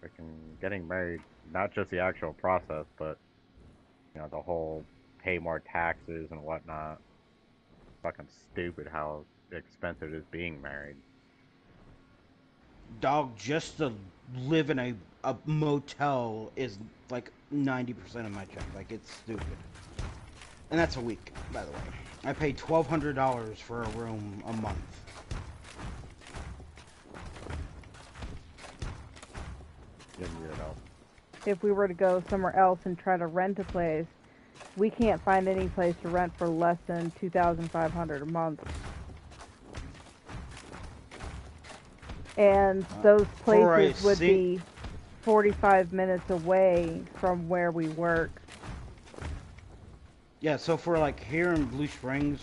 Freaking getting married, not just the actual process, but the whole pay more taxes and whatnot. Fucking stupid how expensive it is being married. Dog, just to live in a motel is like 90% of my check. Like, it's stupid. And that's a week, by the way. I pay $1,200 for a room a month. You know, If we were to go somewhere else and try to rent a place, we can't find any place to rent for less than 2,500 a month. And those For a places would be 45 minutes away from where we work. Yeah, so for like here in Blue Springs,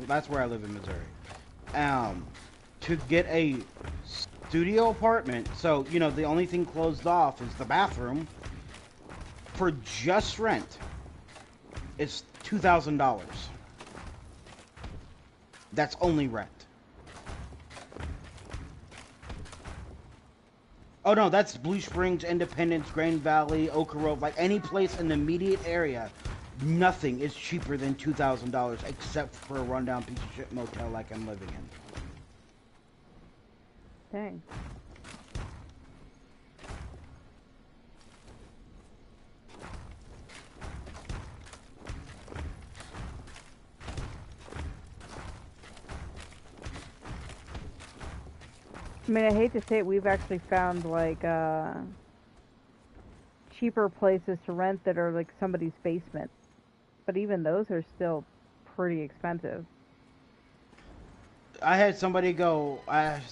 that's where I live in Missouri. To get a studio apartment, so the only thing closed off is the bathroom. For just rent, it's $2,000. That's only rent. Oh no, that's Blue Springs, Independence, Grand Valley, Oak Grove, like any place in the immediate area. Nothing is cheaper than $2,000 except for a rundown piece of shit motel like I'm living in. Dang. I mean, I hate to say it, we've actually found like cheaper places to rent that are like somebody's basement, but even those are still pretty expensive. I had somebody go.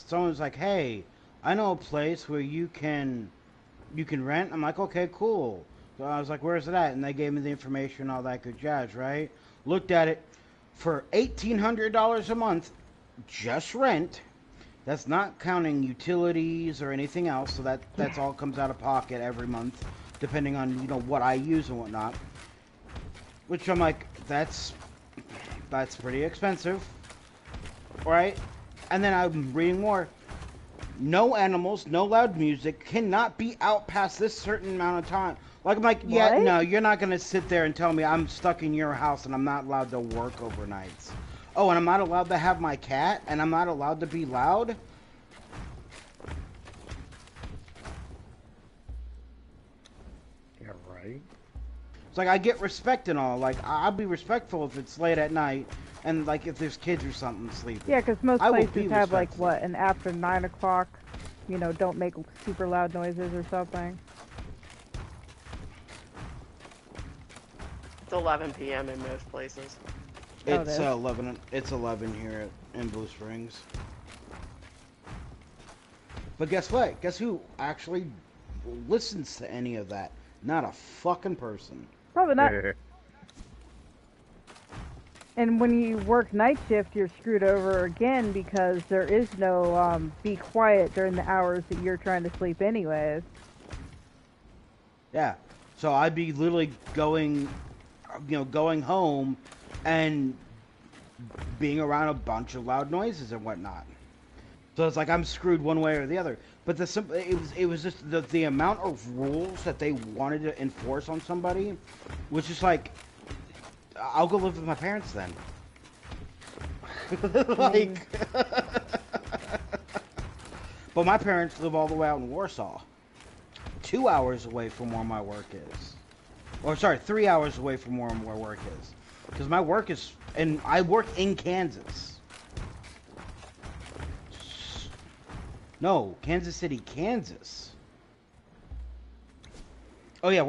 Someone was like, "Hey, I know a place where you can rent." I'm like, "Okay, cool." So I was like, "Where's it at?" And they gave me the information, all that good jazz, right? Looked at it for $1,800 a month, just rent. That's not counting utilities or anything else. So that's Yeah. all comes out of pocket every month, depending on what I use and whatnot. Which I'm like, that's pretty expensive, right? And then I'm reading more. No animals, no loud music, cannot be out past this certain amount of time. Like, I'm like, yeah, What? no, you're not gonna sit there and tell me I'm stuck in your house and I'm not allowed to work overnights. Oh, and I'm not allowed to have my cat, and I'm not allowed to be loud. yeah, right. It's like I get respect and all. Like I'll be respectful if it's late at night and like if there's kids or something sleeping. Yeah, because most I will places be have like respectful. what, an after 9 o'clock, don't make super loud noises or something. It's 11 p.m. in most places. Oh, it It's is. 11. It's 11 here in Blue Springs. But guess what? Guess who actually listens to any of that? Not a fucking person. Probably not. And when you work night shift, you're screwed over again because there is no be quiet during the hours that you're trying to sleep anyways. Yeah. So I'd be literally going home and being around a bunch of loud noises and whatnot. So it's like I'm screwed one way or the other. But it was just the amount of rules that they wanted to enforce on somebody was just like I'll go live with my parents then. I mean, Like, but my parents live all the way out in Warsaw, 2 hours away from where my work is. Or sorry, 3 hours away from where my work is. Because my work is, and I work in Kansas. No, Kansas City, Kansas. Oh yeah,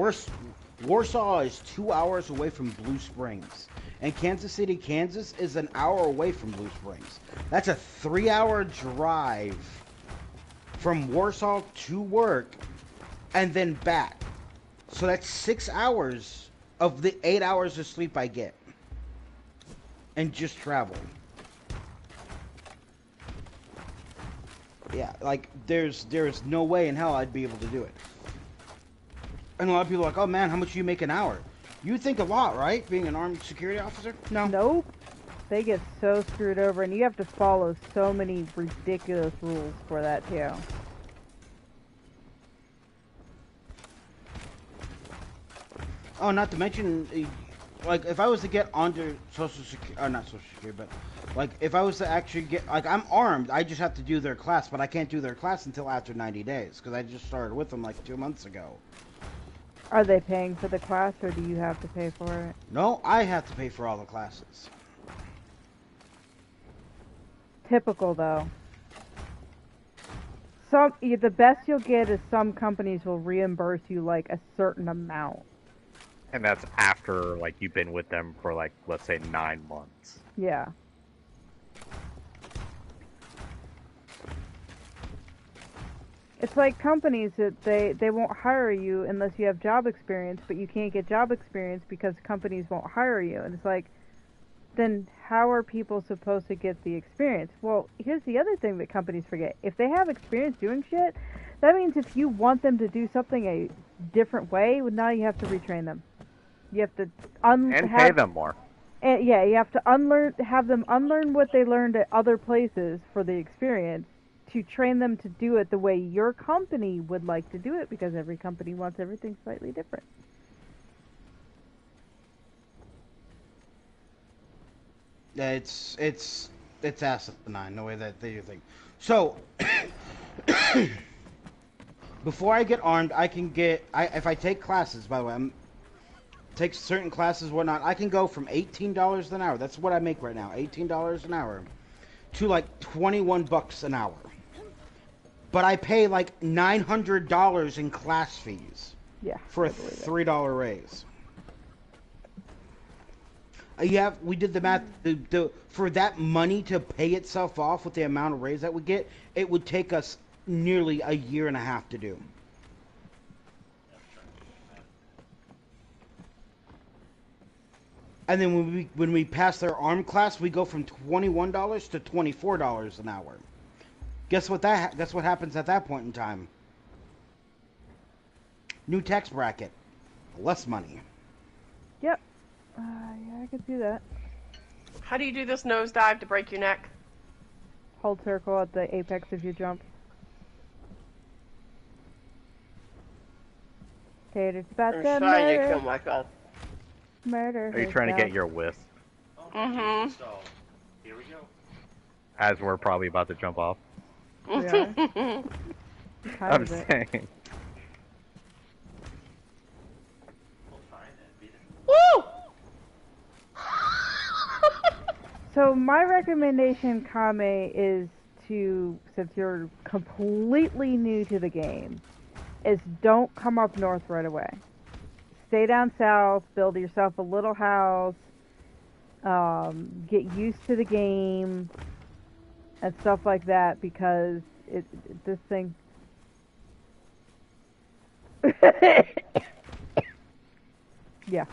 Warsaw is 2 hours away from Blue Springs. And Kansas City, Kansas is an hour away from Blue Springs. That's a 3 hour drive from Warsaw to work and then back. So that's 6 hours of the 8 hours of sleep I get. And just travel. Yeah, like there's no way in hell I'd be able to do it. And a lot of people are like, oh man, how much do you make an hour? You think a lot, right? Being an armed security officer? No. nope. They get so screwed over, and you have to follow so many ridiculous rules for that too. Oh, not to mention, like, if I was to get onto Social Security, not Social Security, but, like, if I was to actually get, like, I'm armed, I just have to do their class, but I can't do their class until after 90 days, because I just started with them, like, 2 months ago. Are they paying for the class, or do you have to pay for it? No, I have to pay for all the classes. Typical, though. The best you'll get is some companies will reimburse you, like, a certain amount. And that's after, like, you've been with them for, like, let's say 9 months. Yeah. It's like companies that they won't hire you unless you have job experience, but you can't get job experience because companies won't hire you. And it's like, then how are people supposed to get the experience? Well, here's the other thing that companies forget. If they have experience doing shit, that means if you want them to do something a different way, well, now you have to retrain them. You have to pay them more. And yeah, you have to have them unlearn what they learned at other places for the experience to train them to do it the way your company would like to do it, because every company wants everything slightly different. It's asinine the way that they do things. So, before I get armed, I can get, if I take classes, by the way, take certain classes, whatnot, I can go from $18 an hour, that's what I make right now, $18 an hour, to like $21 an hour. But I pay like $900 in class fees. Yeah. For a $3 raise. We did the math. For that money to pay itself off with the amount of raise that we get, it would take us nearly a year and a half to do. And then when we pass their arm class, we go from $21 to $24 an hour. Guess what happens at that point in time? New tax bracket, less money. Yep. Yeah, I could see that. How do you do this nosedive to break your neck? Hold circle at the apex of your jump. Okay, it's about I'm the trying to murder. kill myself. Murder. Are you trying to get your wisp? Mm-hmm. Here we go. As we're probably about to jump off. Yeah. I'm saying. Woo! So my recommendation, Kame, is to, since you're completely new to the game, is don't come up north right away. Stay down south, build yourself a little house, get used to the game, and stuff like that, because this thing... yeah.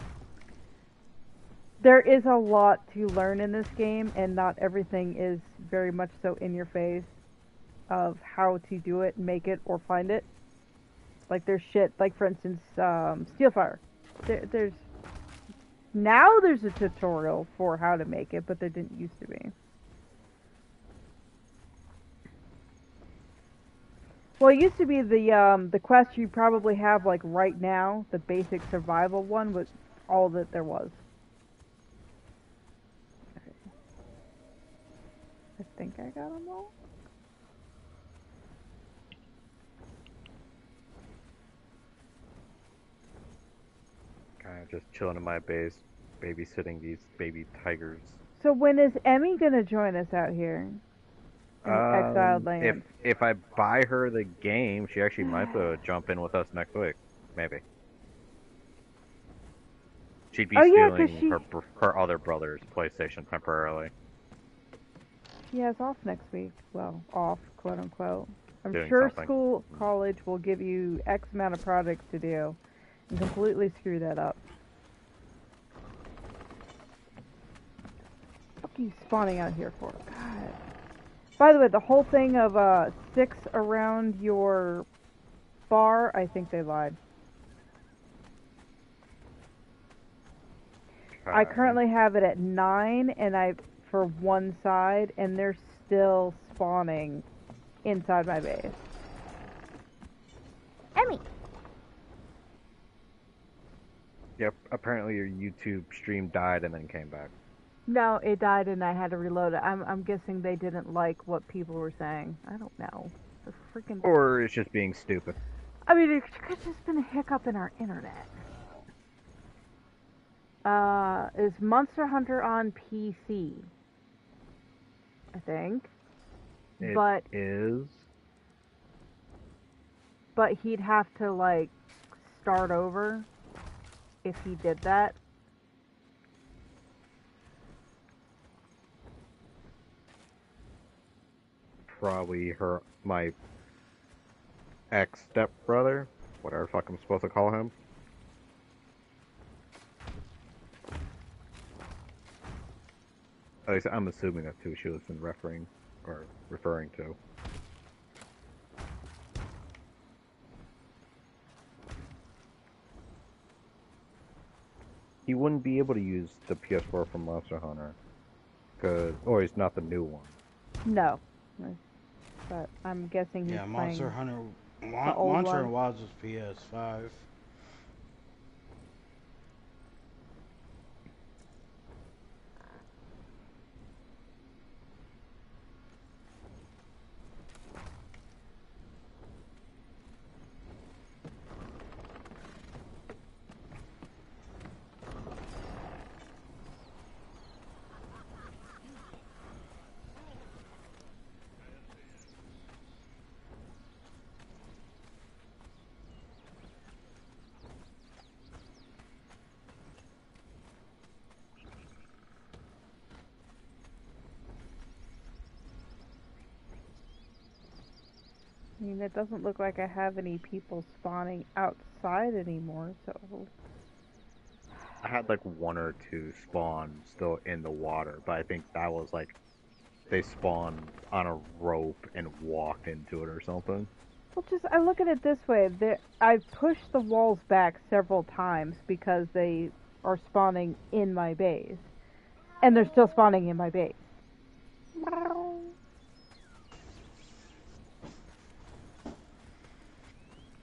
There is a lot to learn in this game, and not everything is very much so in your face of how to do it, make it, or find it. Like, there's shit, like, for instance, Steelfire. There's a tutorial for how to make it, but there didn't used to be. Well, it used to be the quest you probably have, like, right now, the basic survival one, was all that there was. Okay. I think I got them all. Kind of just chilling in my base, babysitting these baby tigers. So when is Emmy gonna join us out here? In Exiled Land? If I buy her the game, she actually might be able to jump in with us next week. Maybe. She'd be stealing her other brother's PlayStation temporarily. She has off next week. Well, off, quote unquote. I'm Doing sure something. college will give you X amount of projects to do and completely screw that up. What are you spawning out here for? God. By the way, the whole thing of 6 around your bar, I think they lied. I currently have it at 9, and for one side, and they're still spawning inside my base. Emmy! Yep. Apparently your YouTube stream died and then came back. No, it died and I had to reload it. I'm guessing they didn't like what people were saying. I don't know. The freaking. Or it's just being stupid. I mean, it could just been a hiccup in our internet. Is Monster Hunter on PC? I think. It But is. but he'd have to like start over if he did that. Probably my ex-stepbrother, whatever the fuck I'm supposed to call him. At least I'm assuming that's who she was referring to. He wouldn't be able to use the PS4 from Monster Hunter, or he's not the new one. No, but I'm guessing he's Yeah, playing. Monster Hunter. old Monster one. and Wilds was PS5. I mean, it doesn't look like I have any people spawning outside anymore, so. I had like one or two spawn still in the water, but I think that was like they spawned on a rope and walked into it or something. Well, I look at it this way. I've pushed the walls back several times because they are spawning in my base. And they're still spawning in my base.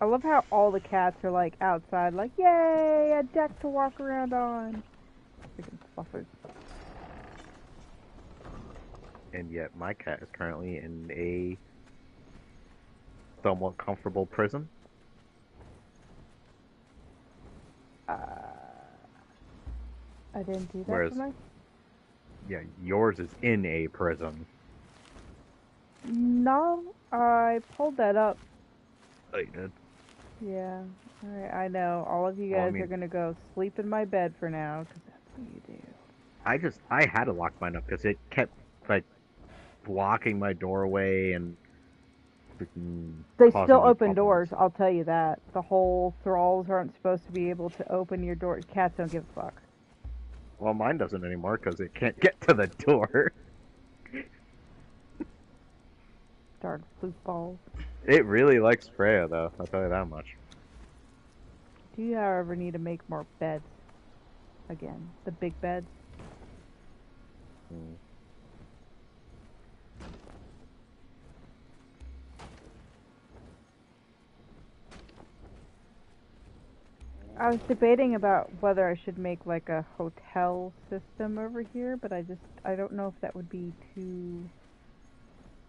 I love how all the cats are like outside, like, yay, a deck to walk around on. Freaking fluffers. And yet my cat is currently in a somewhat comfortable prison. I didn't do that Whereas- for my... Yeah, yours is in a prison. No, I pulled that up. Oh, you did? Yeah, alright, I know. All of you Well, I guys mean- are gonna go sleep in my bed for now, because that's what you do. I had to lock mine up because it kept like blocking my doorway and They causing still me open problems. doors, I'll tell you that. The whole thralls aren't supposed to be able to open your door. Cats don't give a fuck. Well, mine doesn't anymore because it can't get to the door. Darn footballs. It really likes Freya, though. I'll tell you that much. Do you, however, need to make more beds? Again, the big beds. Hmm. I was debating about whether I should make like a hotel system over here, but I don't know if that would be too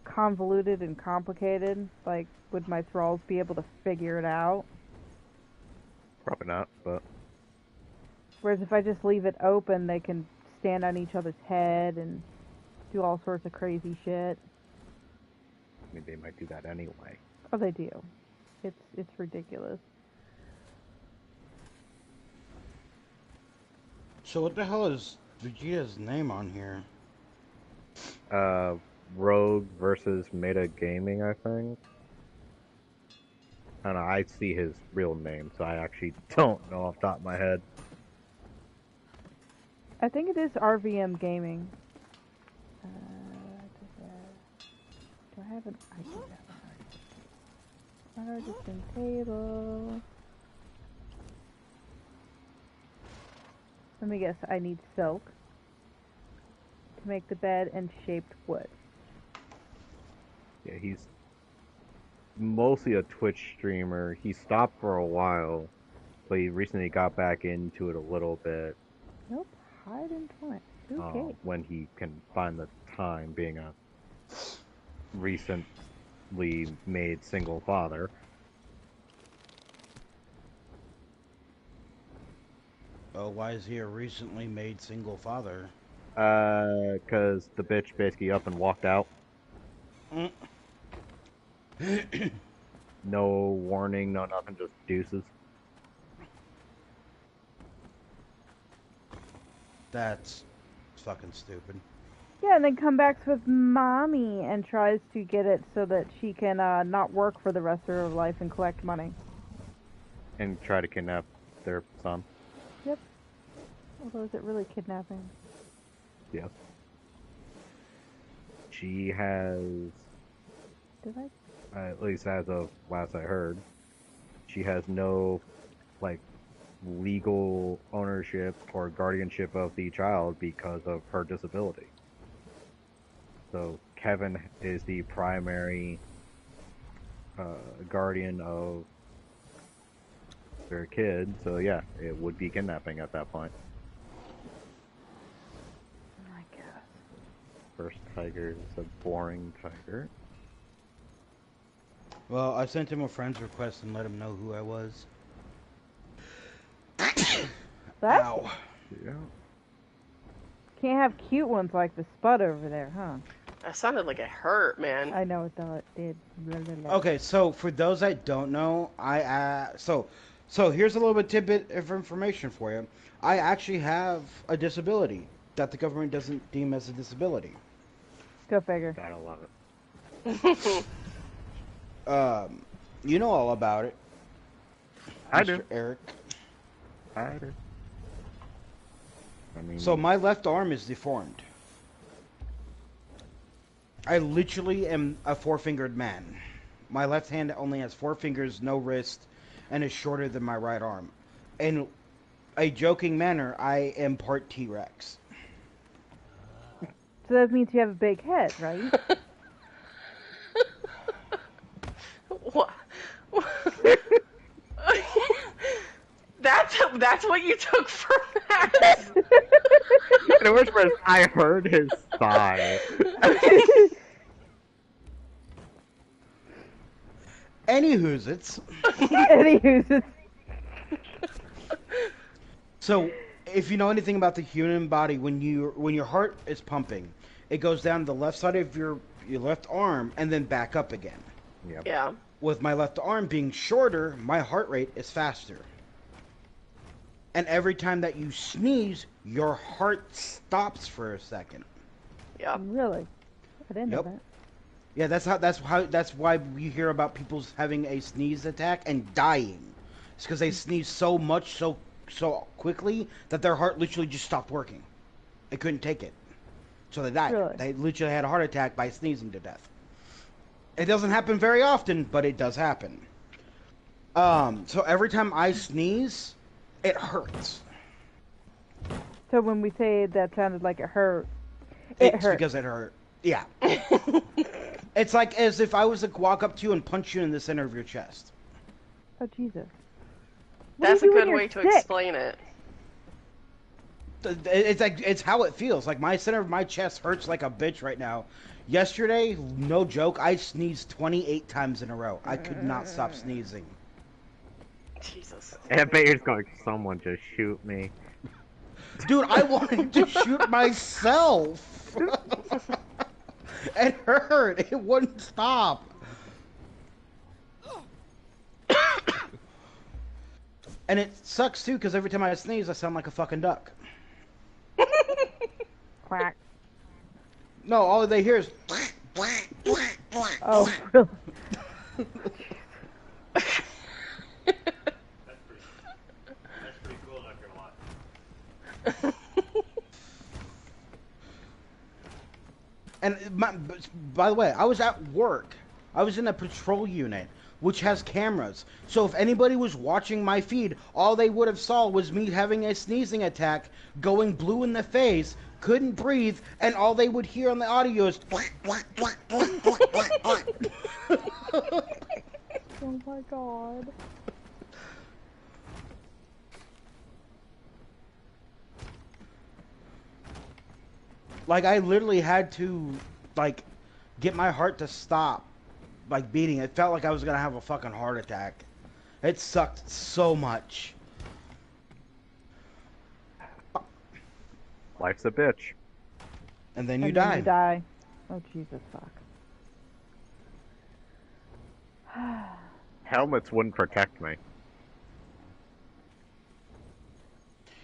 convoluted and complicated. Like, would my thralls be able to figure it out? Probably not, but Whereas if I just leave it open, they can stand on each other's head and do all sorts of crazy shit. I mean, they might do that anyway. Oh, they do. It's ridiculous. So what the hell is Vegeta's name on here? Rogue versus Meta Gaming, I think. I don't know, I see his real name, so I actually don't know off the top of my head. I think it is RVM Gaming. Do I have an... I do have an artisan table. Let me guess, I need silk to make the bed and shaped wood. Yeah, he's mostly a Twitch streamer. He stopped for a while, but he recently got back into it a little bit Nope. Hide in front. Okay. when he can find the time, being a recently made single father. Oh, why is he a recently made single father? 'Cause the bitch basically up and walked out. Mm. No warning, no nothing, just deuces. That's fucking stupid. Yeah, and then come back with mommy and tries to get it so that she can not work for the rest of her life and collect money. And try to kidnap their son. Yep. Although, is it really kidnapping? Yes. She has, Did I? at least as of last I heard, she has no, like, legal ownership or guardianship of the child because of her disability. So Kevin is the primary guardian of their kid. So yeah, it would be kidnapping at that point. I guess. First tiger is a boring tiger. Well, I sent him a friend's request and let him know who I was. That Ow. Yeah. can't have cute ones like the spud over there, huh? That sounded like it hurt, man. I know it did. Blah, blah, blah. Okay, so for those that don't know, so here's a little bit tidbit of information for you. I actually have a disability that the government doesn't deem as a disability. Go figure. Gotta love it. You know all about it, I Mr. do. Eric. I do. I mean, So my left arm is deformed. I literally am a four-fingered man. My left hand only has 4 fingers, no wrist, and is shorter than my right arm. In a joking manner, I am part T-Rex. So that means you have a big head, right? What? That's what you took from that. the worst part is I heard his sigh. Anywho's it's. Anywho, So, if you know anything about the human body, when your heart is pumping, it goes down the left side of your left arm and then back up again. Yep. Yeah. With my left arm being shorter, my heart rate is faster. And every time that you sneeze, your heart stops for a second. Yeah. really? I didn't know Yep. that. Yeah, that's why we hear about people having a sneeze attack and dying. It's because they sneeze so much so quickly that their heart literally just stopped working. They couldn't take it. So they died. Really? They literally had a heart attack by sneezing to death. It doesn't happen very often, but it does happen. So every time I sneeze, it hurts. So when we say that sounded like it hurt, it It's hurt. because it hurt. Yeah. It's like as if I was to walk up to you and punch you in the center of your chest. Oh Jesus. What That's do a you do when good you're way to sick? explain it. It's like it's how it feels. Like my center of my chest hurts like a bitch right now. Yesterday, no joke, I sneezed 28 times in a row. I could not stop sneezing. Jesus. I bet you're just going, someone just shoot me. Dude, I wanted to shoot myself. It hurt. It wouldn't stop. And it sucks too, because every time I sneeze, I sound like a fucking duck. Quack. No, all they hear is. Oh, really? And by the way, I was at work. I was in a patrol unit, which has cameras. So if anybody was watching my feed, all they would have saw was me having a sneezing attack, going blue in the face, couldn't breathe, and all they would hear on the audio is. Oh my God. Like, I literally had to, like, get my heart to stop, like, beating. It felt like I was gonna have a fucking heart attack. It sucked so much. Life's a bitch. And then you And then die. you die. Oh, Jesus, fuck. Helmets wouldn't protect me.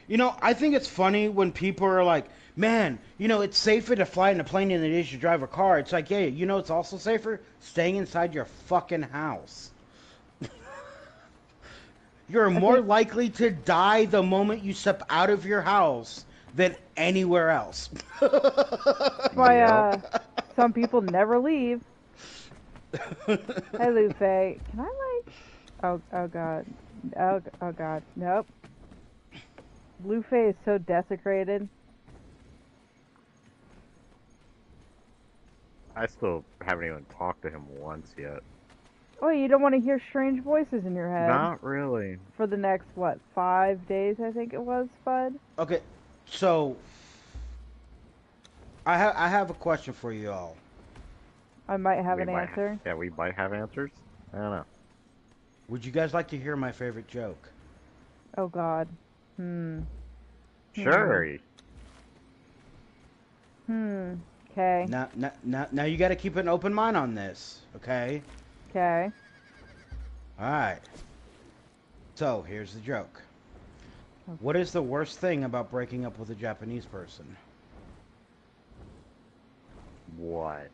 You know, I think it's funny when people are like, man, you know, it's safer to fly in a plane than it is to drive a car. It's like, yeah, you know it's also safer? Staying inside your fucking house. You're more likely to die the moment you step out of your house than anywhere else. That's why Yep. some people never leave. Hey, Luffy. Can I, like... Oh god. Oh god. Nope. Luffy is so desecrated. I still haven't even talked to him once yet. Oh, you don't want to hear strange voices in your head. Not really. For the next, what, 5 days, I think it was, Spud? Okay, so I have a question for you all. I might have We an might answer. Yeah, we might have answers. I don't know. Would you guys like to hear my favorite joke? Oh god. Sure. Okay. Now you got to keep an open mind on this, okay? Okay. All right. So here's the joke. What is the worst thing about breaking up with a Japanese person? What?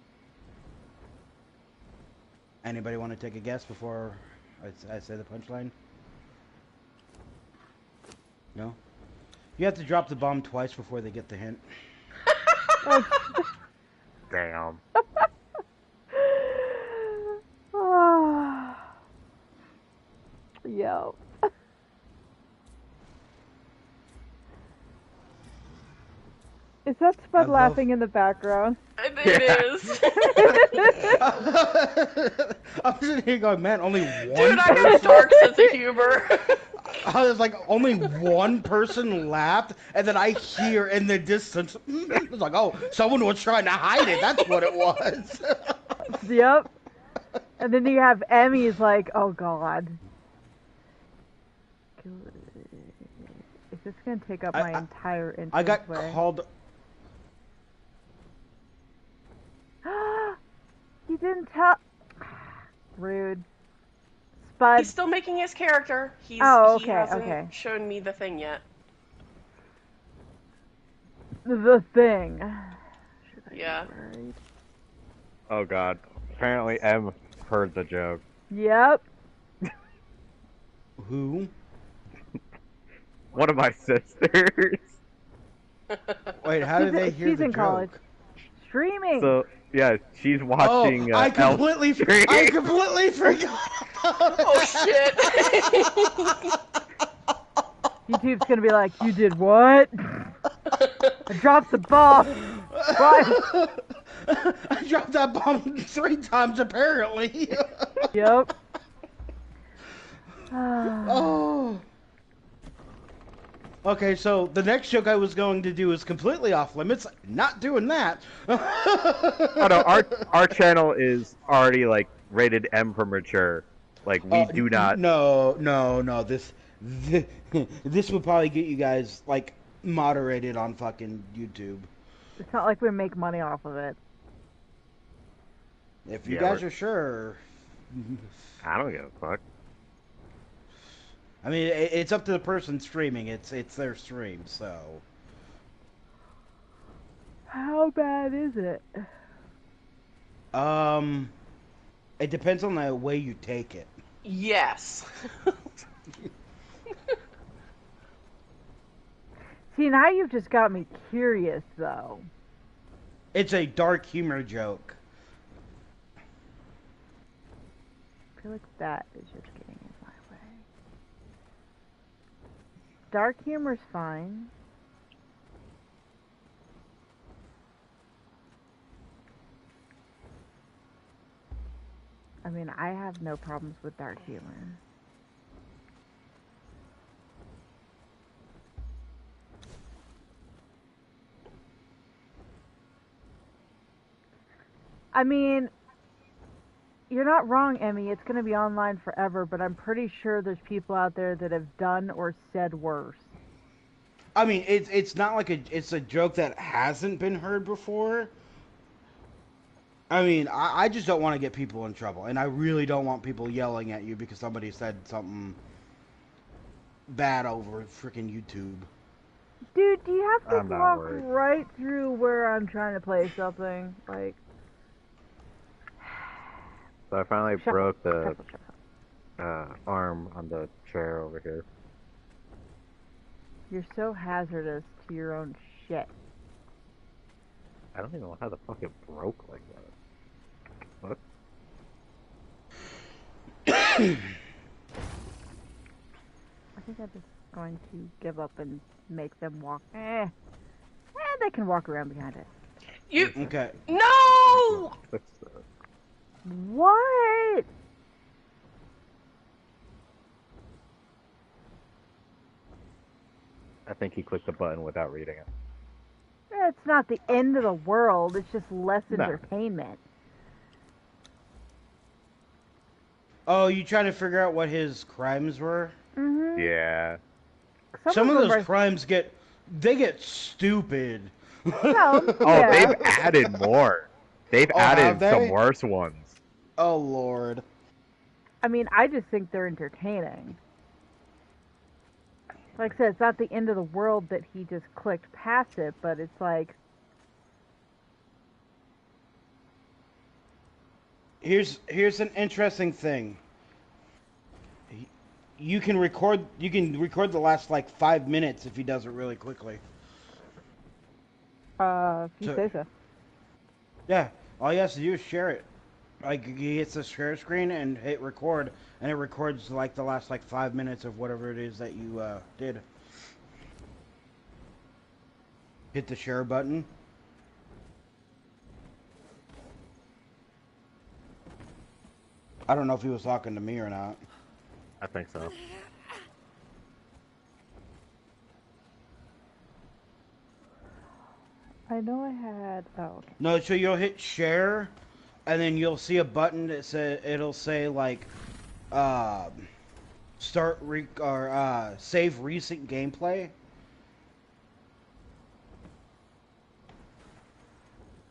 Anybody want to take a guess before I say the punchline? No? You have to drop the bomb twice before they get the hint. Damn. Yo. Is that Spud laughing in the background? It is. I'm sitting here going, man, only one Dude, I have a person. dark sense of humor. I was like, only one person laughed, and then I hear in the distance, it's like, oh, someone was trying to hide it. That's what it was. Yep. And then you have Emmy's like, oh god. Is this gonna take up my entire intro? I got called. You didn't tell. Rude. Spud. He's still making his character. He hasn't shown me the thing yet. The thing. Yeah. Oh god. Apparently M heard the joke. Yep. Who? One of my sisters. Wait, how did they hear she's the in joke? college. Streaming. So yeah, she's watching. I completely forgot. Oh shit. YouTube's gonna be like, you did what? I dropped the bomb. What? I dropped that bomb 3 times apparently. Yep. Oh. Okay, so the next joke I was going to do is completely off limits. Not doing that. Oh no, our channel is already like rated M for mature. Like we do not. No. This would probably get you guys like moderated on fucking YouTube. It's not like we make money off of it. If you Yeah, guys are sure. I don't give a fuck. I mean, it's up to the person streaming. It's their stream, so. How bad is it? It depends on the way you take it. Yes. See, now you've just got me curious, though. It's a dark humor joke. I feel like that is just getting in my way. Dark humor's fine. I mean, I have no problems with dark humor. I mean, you're not wrong, Emmy. It's going to be online forever, but I'm pretty sure there's people out there that have done or said worse. I mean, it's not like it's a joke that hasn't been heard before. I mean, I just don't want to get people in trouble, and I really don't want people yelling at you because somebody said something bad over freaking YouTube. Dude, do you have to I'm not walk worried. right through where I'm trying to play something? Like, So I finally shuffle, broke the shuffle, shuffle. arm on the chair over here. You're so hazardous to your own shit. I don't even know how the fuck it broke like that. What? I think I'm just going to give up and make them walk. They can walk around behind it. You. Okay. No! Fix that. What? I think he clicked the button without reading it. It's not the end of the world. It's just less No. entertainment. Oh, you trying to figure out what his crimes were? Mm-hmm. Yeah. Some of them those are- crimes get stupid. No, Oh, yeah. they've added more. They've have added they? some worse ones. Oh Lord. I mean, I just think they're entertaining. Like I said, it's not the end of the world that he just clicked past it, but it's like... Here's an interesting thing. You can record the last like 5 minutes if he does it really quickly. If you So- say so. Yeah, all he has to do is share it. Like he hits the share screen and hit record, and it records like the last like 5 minutes of whatever it is that you did. Hit the share button. I don't know if he was talking to me or not. I think so. I know I had... Oh, okay. No, so you'll hit share, and then you'll see a button that it'll say like, save recent gameplay.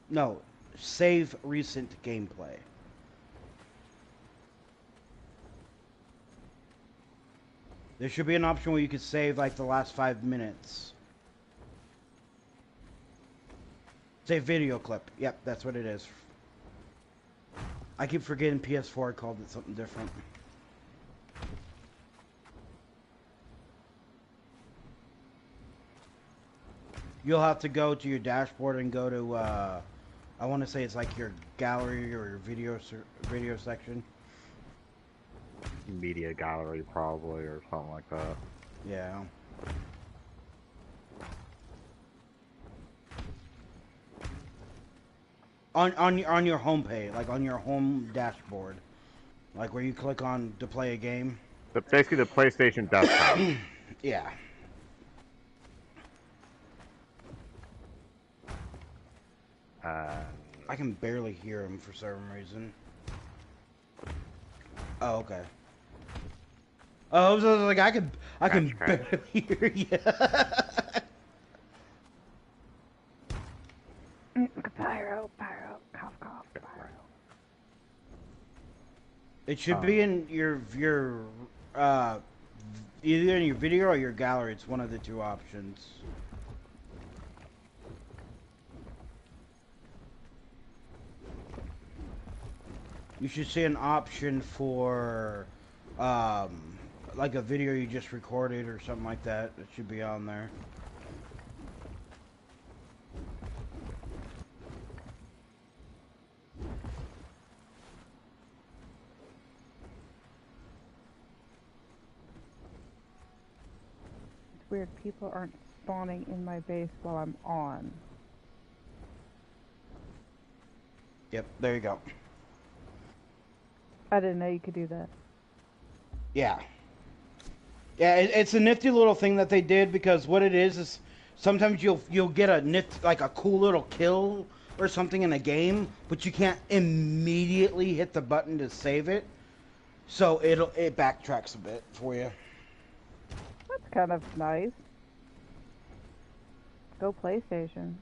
No, save recent gameplay. There should be an option where you could save like the last 5 minutes. Save video clip. Yep, that's what it is. I keep forgetting PS4 called it something different. You'll have to go to your dashboard and go to, I want to say it's like your gallery or your video section. Media gallery probably or something like that. Yeah. On your home page, like on your home dashboard, like where you click on to play a game. Basically the PlayStation desktop. Yeah. I can barely hear him for some reason. Oh, okay. Oh, I was like, I can Scratch. barely hear you. Pyro, cough, pyro. It should be in your either in your video or your gallery. It's one of the two options. You should see an option for like a video you just recorded or something like that. It should be on there. It's weird. People aren't spawning in my base while I'm on. Yep, there you go. I didn't know you could do that. Yeah. Yeah, it's a nifty little thing that they did because what it is sometimes you'll get a like a cool little kill or something in a game, but you can't immediately hit the button to save it. So it backtracks a bit for you. That's kind of nice. Go PlayStation.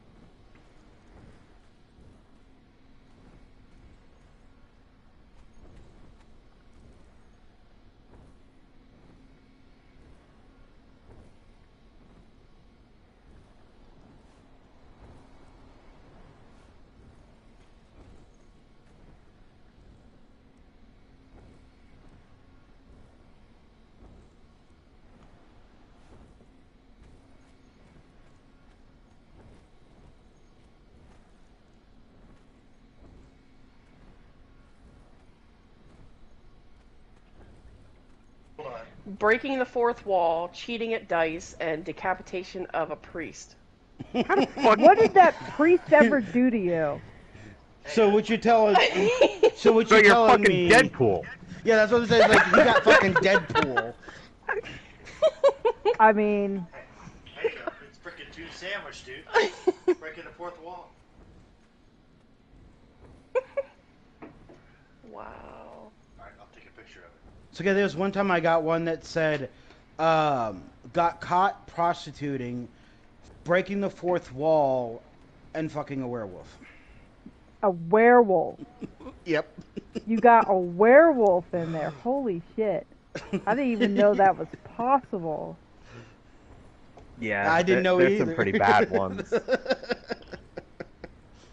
Breaking the fourth wall, cheating at dice, and decapitation of a priest. What did that priest ever do to you? So what you're telling? So what So you're you're telling fucking me? Deadpool. Yeah, that's what I'm saying. Like, you got fucking Deadpool. I mean, Hey, it's freaking June sandwich, dude. Breaking the fourth wall. Wow. Alright, I'll take a picture of it. So okay, there was one time I got one that said, got caught prostituting, breaking the fourth wall, and fucking a werewolf. a werewolf. Yep. You got a werewolf in there. Holy shit. I didn't even know that was possible. Yeah, I didn't know there's either. some pretty bad ones.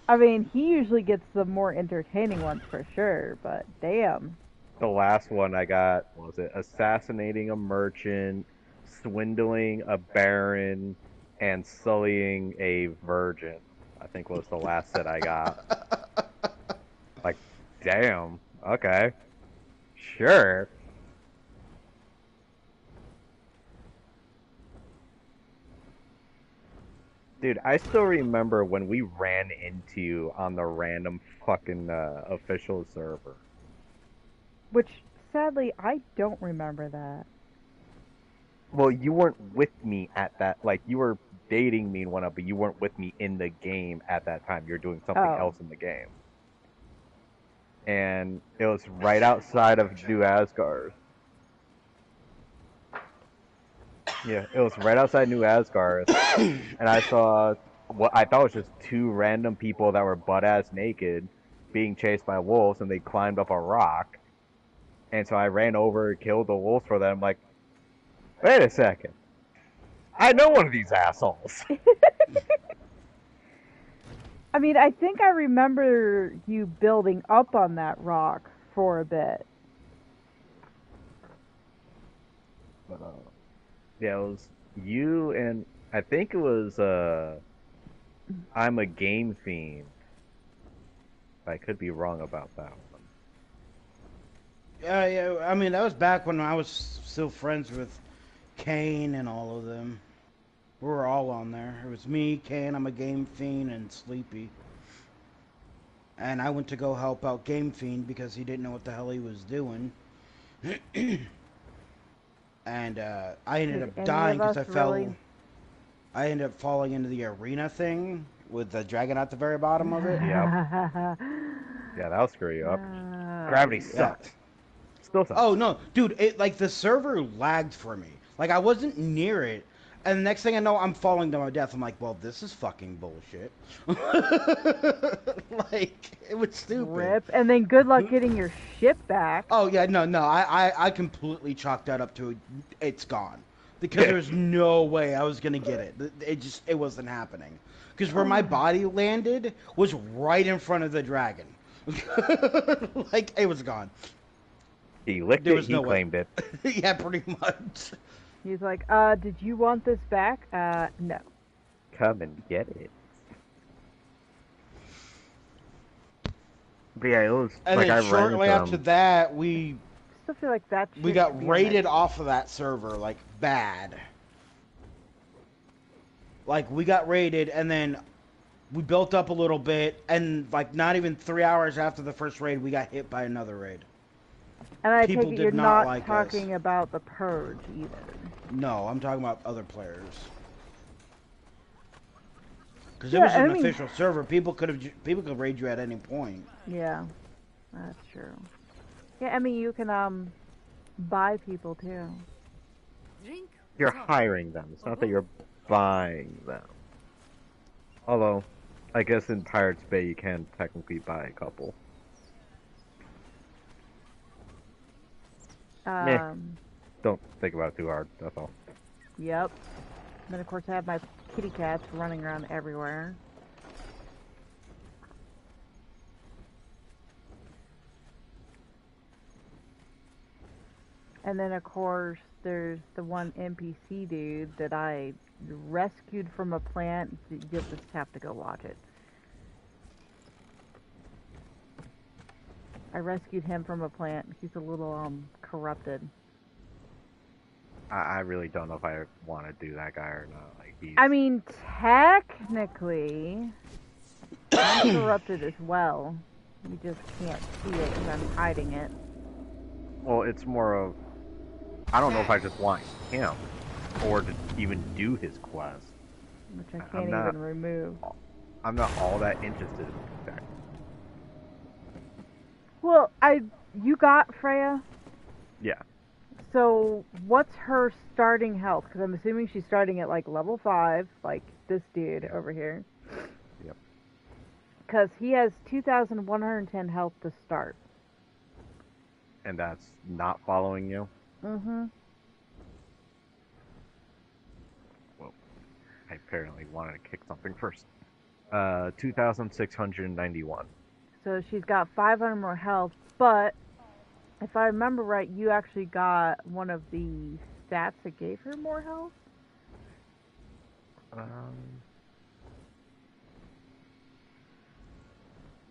I mean, he usually gets the more entertaining ones for sure, but damn. The last one I got, what was it? Assassinating a merchant, swindling a baron, and sullying a virgin. I think was the last that I got. Like, damn. Okay. Sure. Dude, I still remember when we ran into you on the random fucking official server. Which, sadly, I don't remember that. Well, you weren't with me at that. Like, you were dating me and whatnot, but you weren't with me in the game at that time. You were doing something else in the game. And it was right outside of New Asgard. Yeah, it was right outside New Asgard. And I saw what I thought was just two random people that were butt-ass naked being chased by wolves, and they climbed up a rock. And so I ran over and killed the wolves for them. I'm like, wait a second. I know one of these assholes. I mean, I think I remember you building up on that rock for a bit. But, yeah, it was you and I think it was I'm a Game Fiend. I could be wrong about that one. Yeah, I mean, that was back when I was still friends with Kane and all of them. We were all on there. It was me, Kane, I'm a Game Fiend, and Sleepy. And I went to go help out Game Fiend because he didn't know what the hell he was doing. And I ended up dying because I fell. Really? I ended up falling into the arena thing with the dragon at the very bottom of it. Yep. Yeah, that'll screw you up. Gravity sucked. Still sucks. Oh no, dude! It like the server lagged for me. Like I wasn't near it, and the next thing I know, I'm falling to my death. I'm like, well, this is fucking bullshit. Like it was stupid. Rip. And then good luck getting your ship back. Oh yeah, no. I completely chalked that up to it's gone because there's no way I was gonna get it. It wasn't happening because where my body landed was right in front of the dragon. Like it was gone. He licked it, he claimed it. Yeah, pretty much. He's like, did you want this back? No. Come and get it. But yeah, it was And like then I shortly ran after that, we I still feel like that we got raided off of that server, like, bad. Like, we got raided, and then we built up a little bit, and, like, not even 3 hours after the first raid, we got hit by another raid. And I People take it did you're not not like talking us. about the Purge either. No, I'm talking about other players. Because it Yeah, was I an mean- official server. People could raid you at any point. Yeah, that's true. Yeah, I mean, you can, buy people too. Drink. You're talk. hiring them. It's not that you're buying them. Although, I guess in Pirates Bay you can technically buy a couple. Don't think about it too hard, that's all. Yep. Then, of course, I have my kitty cats running around everywhere. And then, of course, there's the one NPC dude that I rescued from a plant. You'll just have to go watch it. I rescued him from a plant. He's a little, corrupted. I really don't know if I want to do that guy or not. Like he's... I mean, technically, I'm corrupted as well. You just can't see it because I'm hiding it. Well, it's more of... I don't know if I just want him, or to even do his quest. Which I I'm can't not- even remove. I'm not all that interested in that. Well, you got Freya? Yeah. So, what's her starting health? Because I'm assuming she's starting at, like, level 5, like this dude over here. Yep. Because he has 2,110 health to start. And that's not following you? Mm-hmm. Well, I apparently wanted to kick something first. 2,691. So she's got 500 more health, but if I remember right, you actually got one of the stats that gave her more health?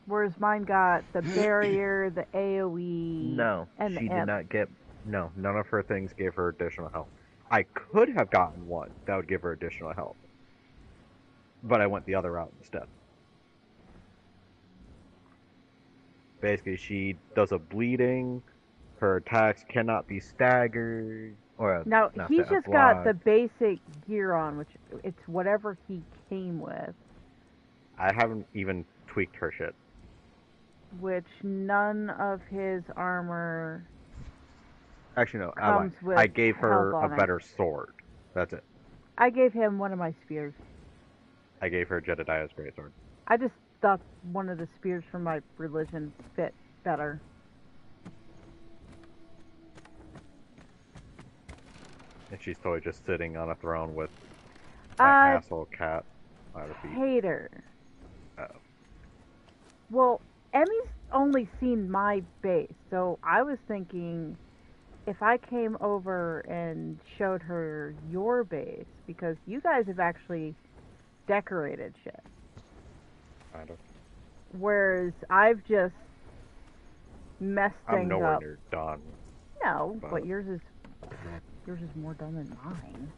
Whereas mine got the barrier, the AoE, No, and she the did imp. not get... No, none of her things gave her additional health. I could have gotten one that would give her additional health. But I went the other route instead. Basically, she does a bleeding, her attacks cannot be staggered, or Now, not he's that, just got blocked. the basic gear on, which it's whatever he came with, I haven't even tweaked her shit. which none of his armor... Actually, no, Comes with I gave her health a on it. better sword. That's it. I gave him one of my spears. I gave her Jedediah's greatsword. I just thought one of the spears from my religion fit better. And she's totally just sitting on a throne with my asshole cat by the feet. Hater. Oh. Well, Emmy's only seen my base, so I was thinking if I came over and showed her your base, because you guys have actually decorated shit, Kind of. whereas I've just messed I'm things nowhere up. near done. No, but- but yours is more done than mine.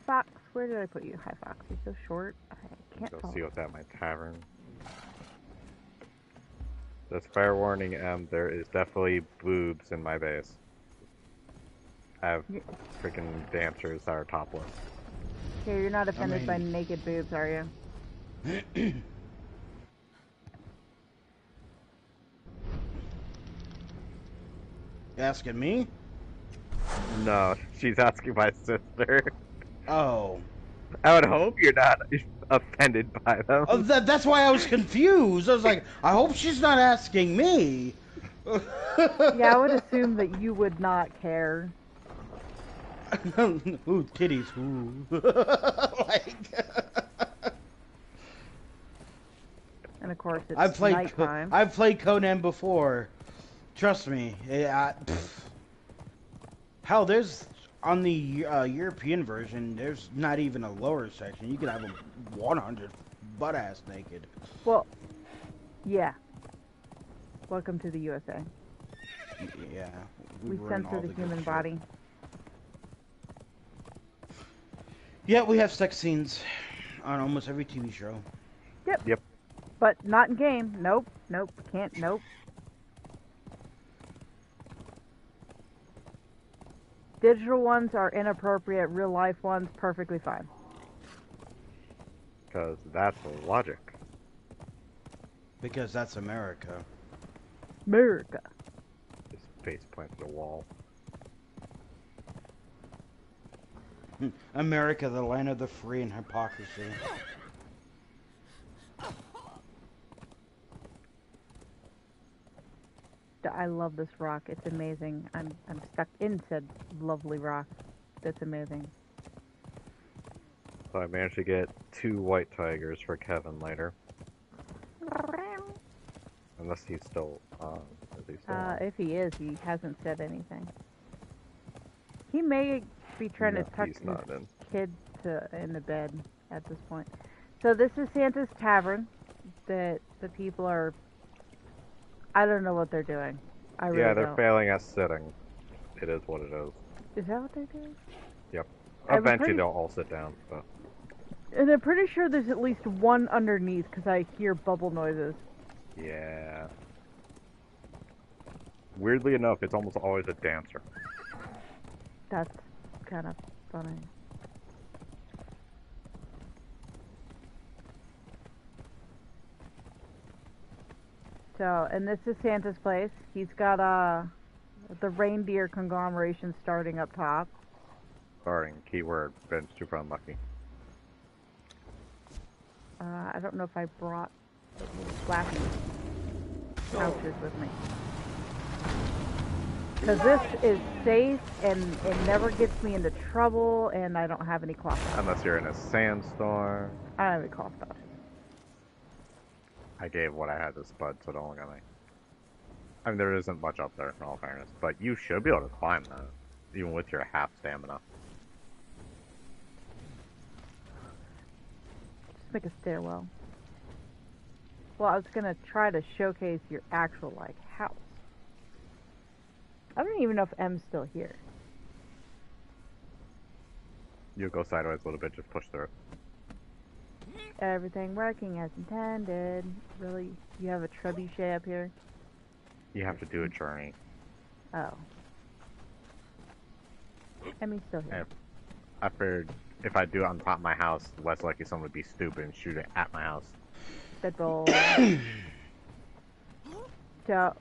Fox, where did I put you? Hi, Fox. You're so short. I can't Go tell. see what's at my tavern. Just fair warning, there is definitely boobs in my base. I have Yeah. freaking dancers that are topless. Okay, you're not offended by mean- naked boobs, are you? You asking me? No, she's asking my sister. Oh. I would hope you're not offended by them. Oh, that's why I was confused. I was like, I hope she's not asking me. Yeah, I would assume that you would not care. Ooh, titties. Ooh. Like, And of course, it's I've played nighttime. I've played Conan before. Trust me. Hell, there's on the European version. There's not even a lower section. You can have them 100 butt ass naked. Well, yeah. Welcome to the USA. Yeah. We ruin all censor the good human shit. body. Yeah, we have sex scenes on almost every TV show. Yep. But not in game. Nope. Nope. Can't. Nope. Digital ones are inappropriate. Real life ones, perfectly fine. Because that's logic. Because that's America. America. Just face plant to the wall. America, the land of the free and hypocrisy. I love this rock. It's amazing. I'm stuck in said lovely rock. That's amazing. So I managed to get 2 white tigers for Kevin later. Unless he's still on. Is he still on? If he is, he hasn't said anything. He may be trying to tuck he's his not in. kid in the bed at this point. So this is Santa's Tavern. That the people are... I don't know what they're doing. I really Yeah, they're don't. failing at sitting. It is what it is. Is that what they're doing? Yep. I'm Eventually pretty- they'll all sit down, but... And I'm pretty sure there's at least one underneath because I hear bubble noises. Yeah. Weirdly enough, it's almost always a dancer. That's kind of funny. So, and this is Santa's place. He's got the reindeer conglomeration starting up top. Starting, keyword, been super unlucky. I don't know if I brought the little flappy pouches with me. Because this is safe and it never gets me into trouble and I don't have any cloth dust. Unless you're in a sandstorm. I don't have any cloth dust. I gave what I had to Spud, so don't look at me. I mean, there isn't much up there, in all fairness. But you should be able to climb that, even with your half stamina. Just make a stairwell. Well, I was gonna try to showcase your actual, like, house. I don't even know if M's still here. You go sideways a little bit, just push through. Everything working as intended. Really? You have a trebuchet up here? You have to do a journey. Oh. Emmy's still here. I figured if I do it on top of my house, less likely someone would be stupid and shoot it at my house. Deadbolt. So,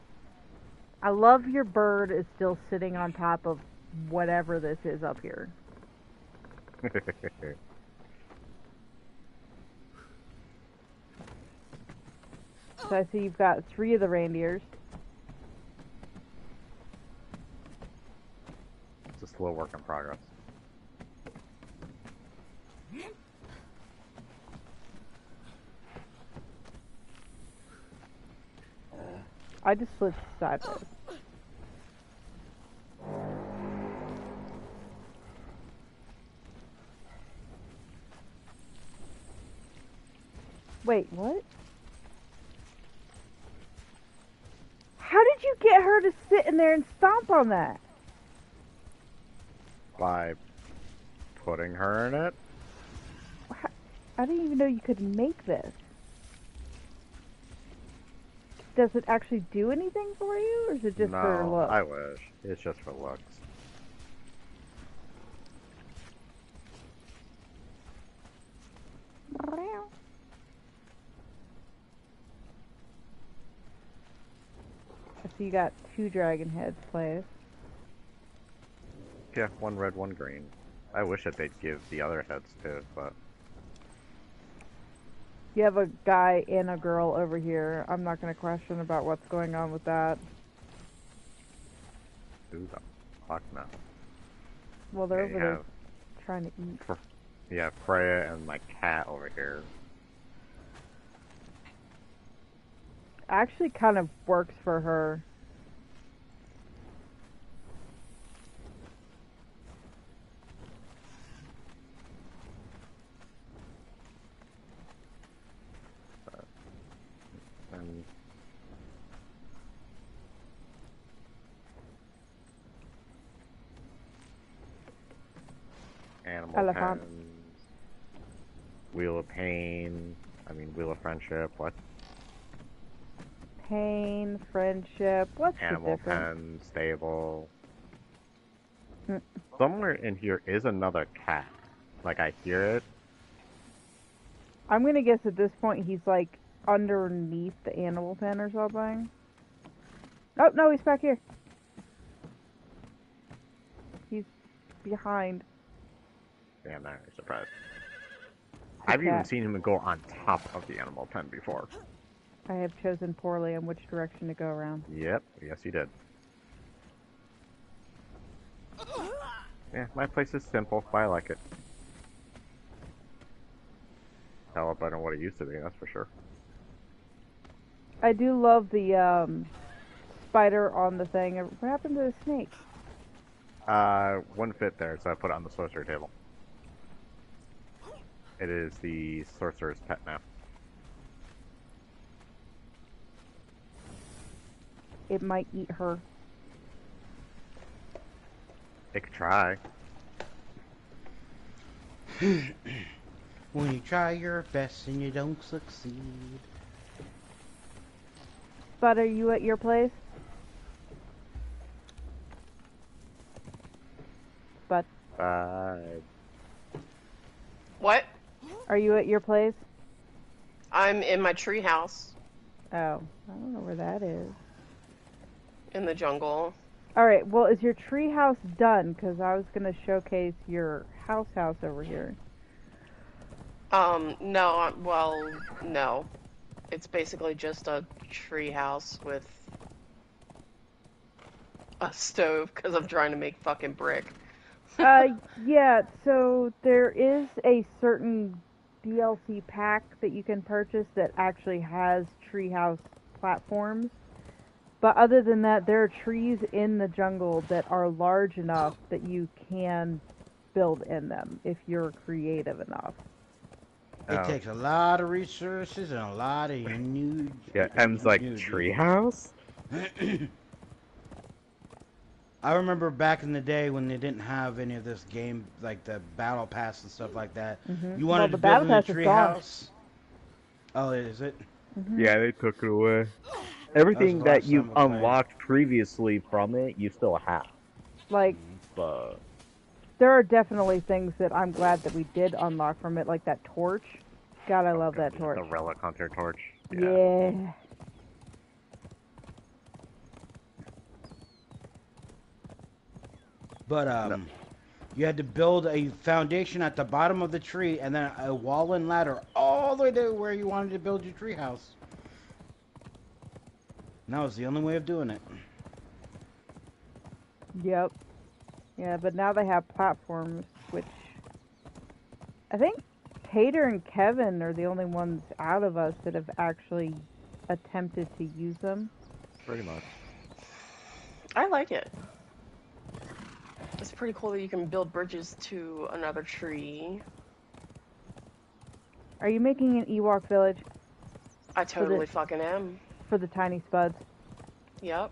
I love your bird is still sitting on top of whatever this is up here. So I see you've got 3 of the reindeers. It's a slow work in progress. I just slid sideways. Wait, what? How did you get her to sit in there and stomp on that? By putting her in it? I didn't even know you could make this. Does it actually do anything for you, or is it just for No, looks? I wish. It's just for looks. So you got 2 dragon heads placed. Yeah, 1 red, 1 green. I wish that they'd give the other heads too, but... You have a guy and a girl over here. I'm not going to question about what's going on with that. Who the fuck no? Well, they're Yeah, over you there have- trying to eat. Yeah, Freya and my cat over here. Actually kind of works for her. And Animal Elephant. pens. Wheel of Pain. Wheel of Friendship. What? Pain, friendship. What's Animal the difference? pen, stable. Mm. Somewhere in here is another cat. Like, I hear it. I'm gonna guess at this point he's like underneath the animal pen or something. Oh no, he's back here. He's behind. Damn, I'm surprised. the I've even cat. seen him go on top of the animal pen before. I have chosen poorly on which direction to go around. Yep, yes he did. Yeah, my place is simple, but I like it. Hell, better than what it used to be, that's for sure. I do love the spider on the thing. What happened to the snake? Wouldn't fit there, so I put it on the sorcerer table. It is the sorcerer's pet now. It might eat her. It could try. When you try your best and you don't succeed. Bud, are you at your place? Bud, What? are you at your place? I'm in my tree house Oh, I don't know where that is. in the jungle. Alright, well, is your tree house done? Because I was going to showcase your house over here. No, well, no. It's basically just a tree house with a stove because I'm trying to make fucking brick. Yeah, so there is a certain DLC pack that you can purchase that actually has treehouse platforms. But other than that, there are trees in the jungle that are large enough that you can build in them if you're creative enough. It takes a lot of resources and a lot of new. Yeah, M's like, treehouse? I remember back in the day when they didn't have any of this game, like the battle pass and stuff like that. Mm-hmm. You wanted the to build battle in a pass is gone. treehouse. Oh, is it? Mm-hmm. Yeah, they took it away. Everything the that last time you've we played. unlocked previously from it, you still have. Like, But there are definitely things that I'm glad that we did unlock from it, like that torch. God, I love that torch. The relic hunter torch. Yeah. But you had to build a foundation at the bottom of the tree and then a wall and ladder all the way to where you wanted to build your tree house. And that was the only way of doing it. Yep. Yeah, but now they have platforms, which I think Tater and Kevin are the only ones out of us that have actually attempted to use them. Pretty much. I like it. It's pretty cool that you can build bridges to another tree. Are you making an Ewok village I totally fucking am. for the tiny spuds? Yep.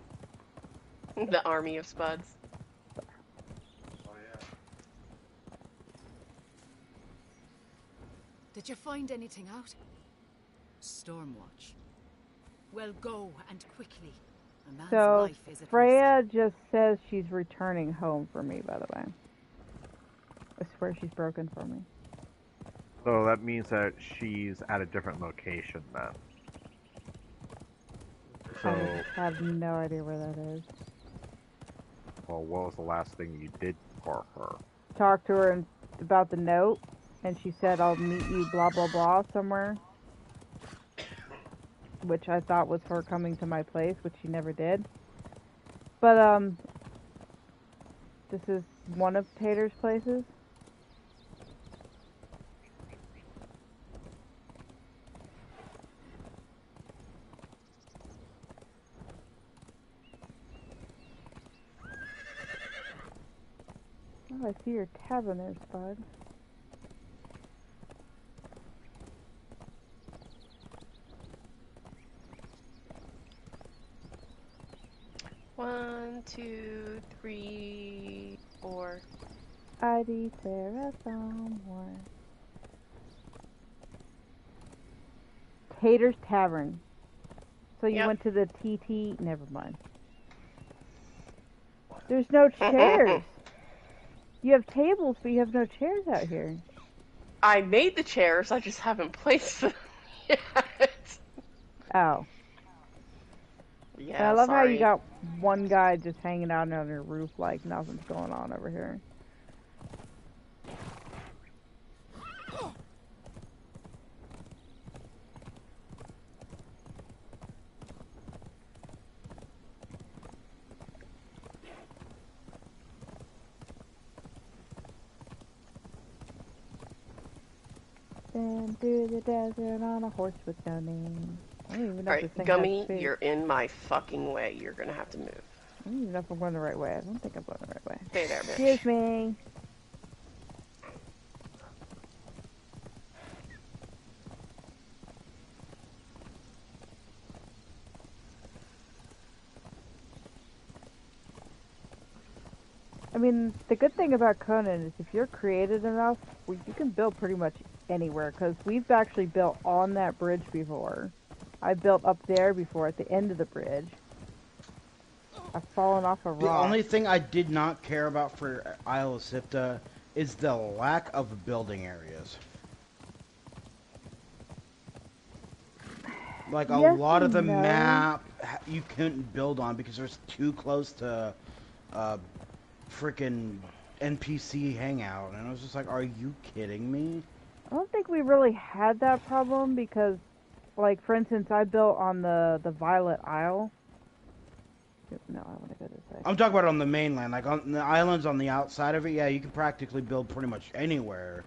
The army of spuds. Oh yeah. Did you find anything out? Stormwatch. Well, go and quickly. A man's So, life is at risk. Freya just says she's returning home for me, by the way. I swear she's broken for me. So that means that she's at a different location then. So, I have no idea where that is. well, what was the last thing you did for her? Talked to her about the note, and she said, I'll meet you blah blah blah somewhere. Which I thought was her coming to my place, which she never did. But, this is one of Tater's places. Oh, I see your tavern there, Spud. One, two, three, four. ID Sarah somewhere. Tater's Tavern. So you Yep. went to the TT? Never mind. There's no chairs. You have tables, but you have no chairs out here. I made the chairs, I just haven't placed them yet. Oh. And I Yeah, love how you sorry. got one guy just hanging out on your roof like nothing's going on over here. Been through the desert on a horse with no name. I don't even know if this Alright, thing has Gummy, space. you're in my fucking way. You're gonna have to move. I don't even know if I'm going the right way. I don't think I'm going the right way. Stay there, bitch. Excuse me. I mean, the good thing about Conan is if you're creative enough, you can build pretty much anywhere, because we've actually built on that bridge before. I built up there before at the end of the bridge. I've fallen off a rock. The only thing I did not care about for Isle of Sipta is the lack of building areas. Like, a Yes lot of the and no. map you couldn't build on because it's too close to freaking NPC hangout. And I was just like, are you kidding me? I don't think we really had that problem because, like, for instance, I built on the Violet Isle. No, I want to go this way. I'm talking about on the mainland. Like, on the islands on the outside of it, yeah, you can practically build pretty much anywhere.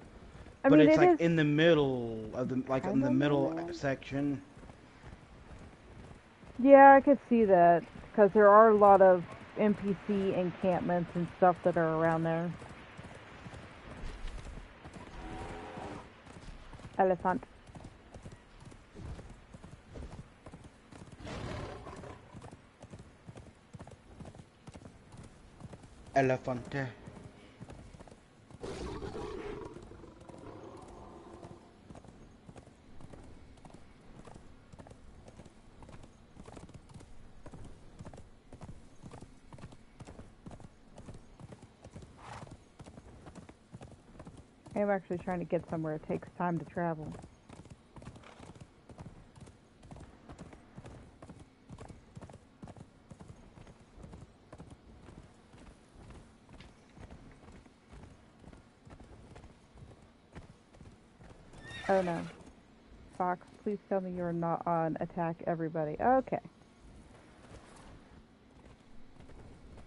I But mean, it's it like is in the middle of the, like, in kinda the middle mainland. section. Yeah, I could see that because there are a lot of NPC encampments and stuff that are around there. Elephant. Elefante. I'm actually trying to get somewhere it takes time to travel. Oh no. Fox, please tell me you're not on attack everybody. Okay.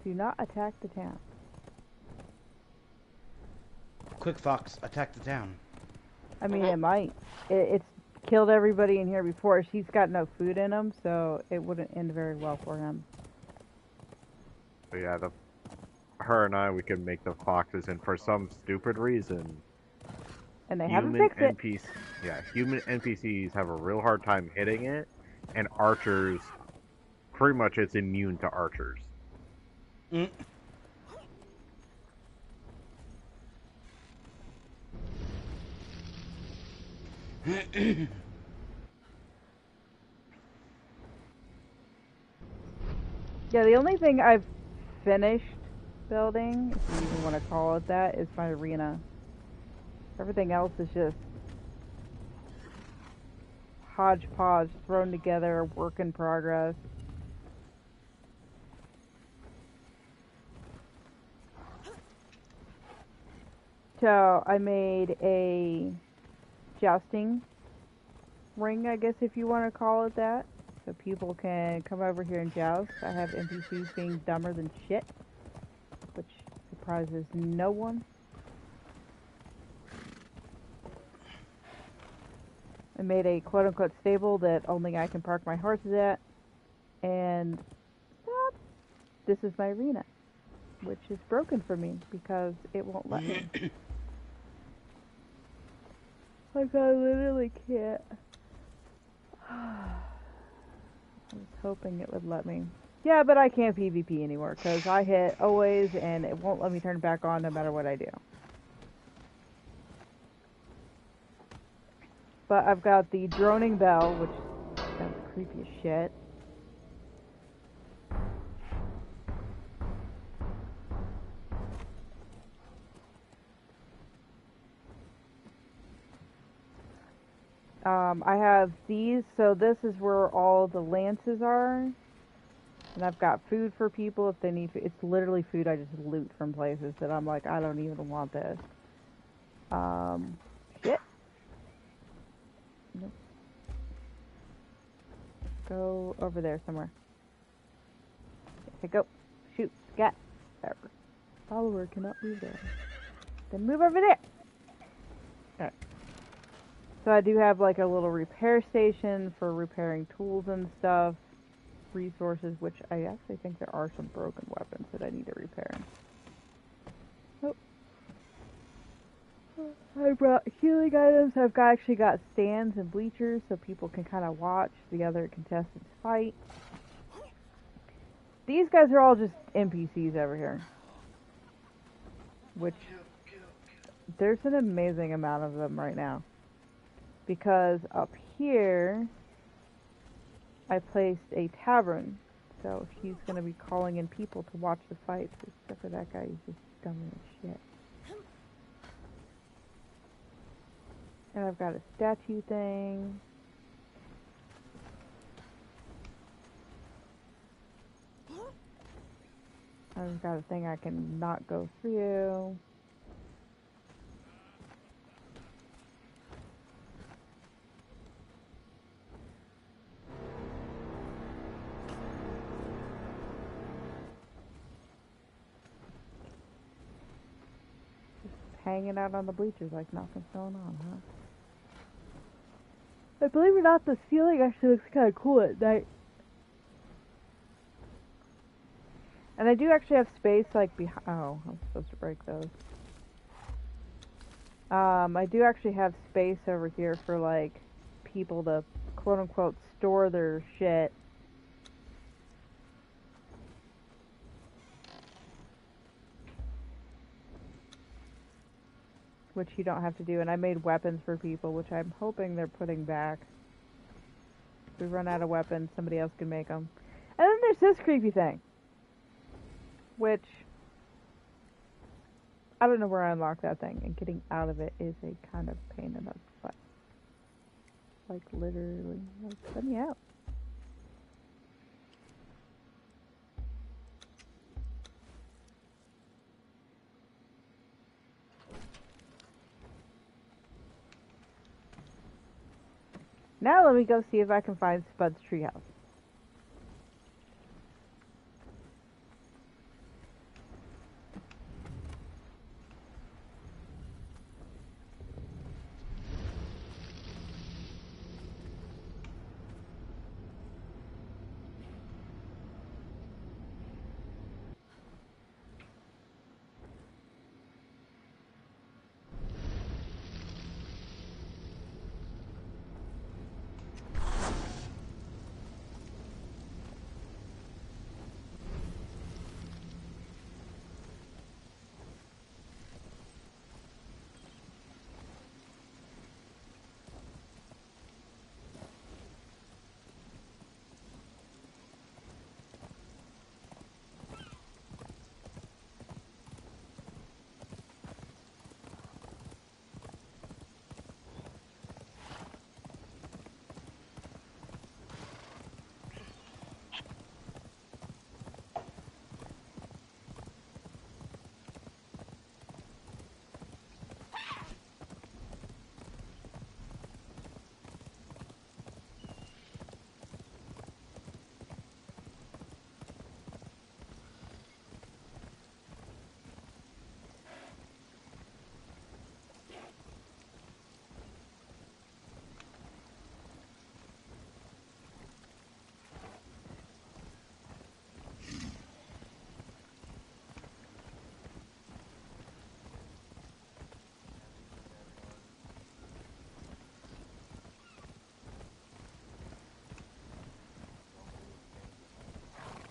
Do not attack the town. Quick, Fox, attack the town. I mean, it might. It's killed everybody in here before. She's got no food in him, so it wouldn't end very well for him. But yeah, her and I, we could make the foxes, and for some stupid reason, And they haven't human fixed it. human NPCs have a real hard time hitting it, and archers, pretty much it's immune to archers. Mm. Yeah, the only thing I've finished building, if you even want to call it that, is my arena. Everything else is just hodgepodge thrown together, work in progress. So I made a jousting ring, I guess if you want to call it that. So people can come over here and joust. I have NPCs being dumber than shit, which surprises no one. I made a quote-unquote stable that only I can park my horses at, and this is my arena, which is broken for me because it won't let me. Like, I literally can't. I was hoping it would let me. Yeah, but I can't PvP anymore because I hit always and it won't let me turn it back on no matter what I do. But I've got the droning bell, which sounds creepy as shit. I have these, so this is where all the lances are. And I've got food for people if they need food. It's literally food I just loot from places that I'm like, I don't even want this. Shit. Nope. Go over there somewhere. Okay, go. Shoot. Scat. There. Follower cannot move there. Then move over there. Alright. So I do have like a little repair station for repairing tools and stuff. Resources, which I actually think there are some broken weapons that I need to repair. Oh. I brought healing items. I've actually got stands and bleachers so people can kind of watch the other contestants fight. These guys are all just NPCs over here. Which, there's an amazing amount of them right now. Because up here, I placed a tavern. So he's going to be calling in people to watch the fights. Except for that guy, he's just dumb as shit. And I've got a statue thing. I've got a thing I can not go through. Just hanging out on the bleachers like nothing's going on, huh? But believe it or not, the ceiling actually looks kind of cool at night. And I do actually have space, like, behind. Oh, I'm supposed to break those. I do actually have space over here for, like, people to, quote-unquote, store their shit. Which you don't have to do. And I made weapons for people, which I'm hoping they're putting back. If we run out of weapons, somebody else can make them. And then there's this creepy thing. Which, I don't know where I unlocked that thing, and getting out of it is a kind of pain in the butt. Like, literally, like, let me out. Now let me go see if I can find Spud's treehouse.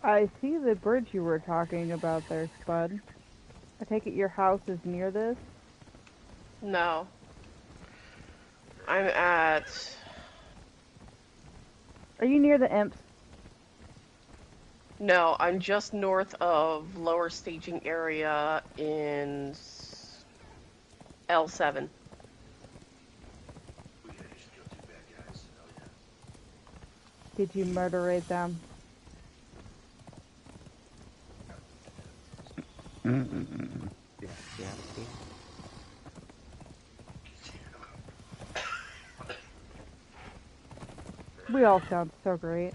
I see the bridge you were talking about there, Spud. I take it your house is near this? No. I'm at... Are you near the imps? No, I'm just north of lower staging area in L7. Did you murderate them? Yeah, yeah. We all sound so great.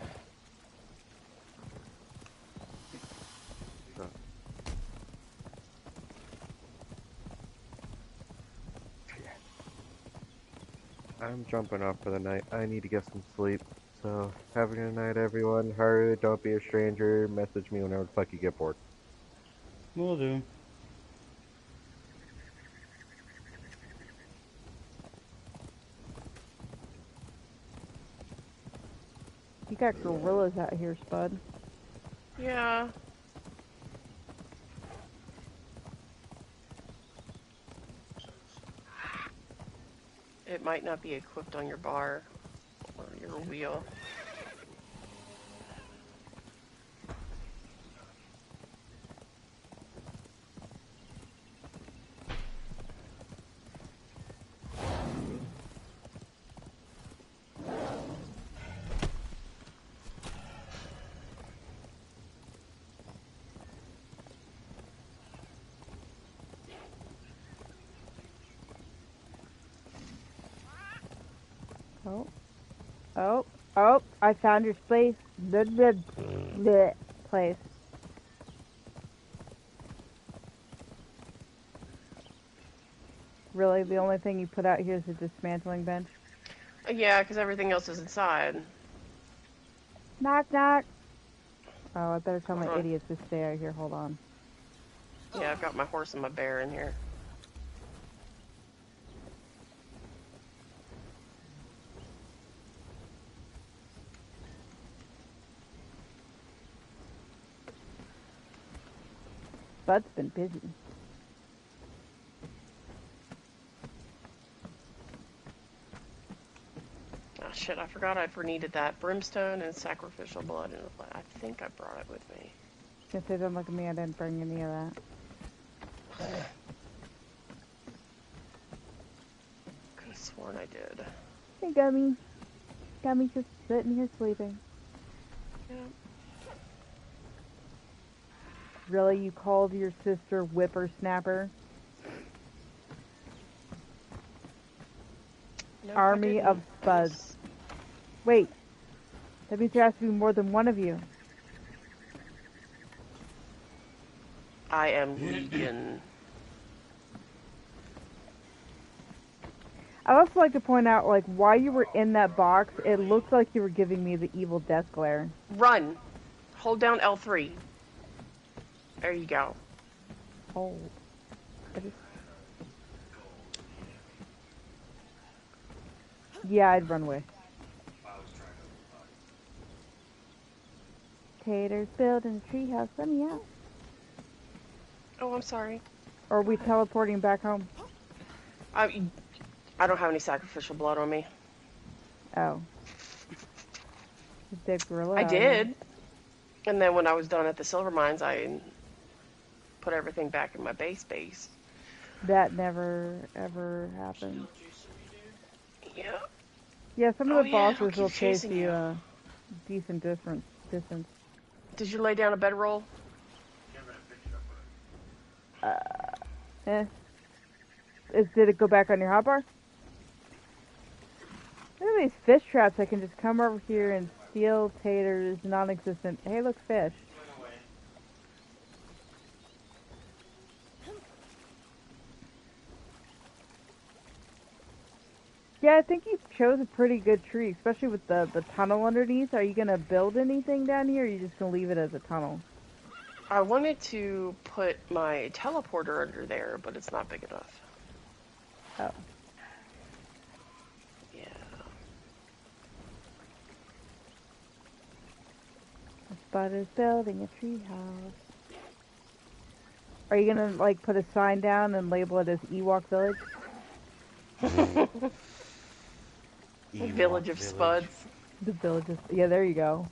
I'm jumping off for the night. I need to get some sleep. So, have a good night, everyone. Hurry, don't be a stranger. Message me whenever the fuck you get bored. Will do. You got gorillas out here, Spud. Yeah. It might not be equipped on your bar or your wheel. Oh. Oh. Oh. I found your place. The place. Really? The only thing you put out here is a dismantling bench? Yeah, because everything else is inside. Knock, knock. Oh, I better tell Hold my on. idiots to stay out here. Hold on. Yeah, I've got my horse and my bear in here. Bud's been busy. Oh shit, I forgot I needed that brimstone and sacrificial blood in the flat. I think I brought it with me. Since they don't look at me, I didn't bring any of that. Could have sworn I did. Hey, Gummy. Gummy's just sitting here sleeping. Yeah. Really? You called your sister whippersnapper? Nope, Army of Spuds. Wait. That means there has to be more than one of you. I am Legion. I'd also like to point out, like, while you were in that box, it looked like you were giving me the evil death glare. Run! Hold down L3. There you go. Hold. I just... Yeah, I'd run away. Taters building a treehouse. Let me out. Oh, I'm sorry. Or are we teleporting back home? I don't have any sacrificial blood on me. Oh. Dead gorilla. I out here. did. And then when I was done at the silver mines, I put everything back in my base. That never, ever happened. Yeah. Yeah, some of Oh, the yeah, it'll bosses keep will chase chasing you you. a decent distance. Did you lay down a bedroll? Eh. Did it go back on your hotbar? Look at these fish traps. I can just come over here and steal taters, non-existent. Hey, look, fish. Yeah, I think you chose a pretty good tree, especially with the tunnel underneath. Are you going to build anything down here, or are you just going to leave it as a tunnel? I wanted to put my teleporter under there, but it's not big enough. Oh. Yeah. A spot is building a tree house. Are you going to, like, put a sign down and label it as Ewok Village? Village of Spuds. The village is... Yeah, there you go.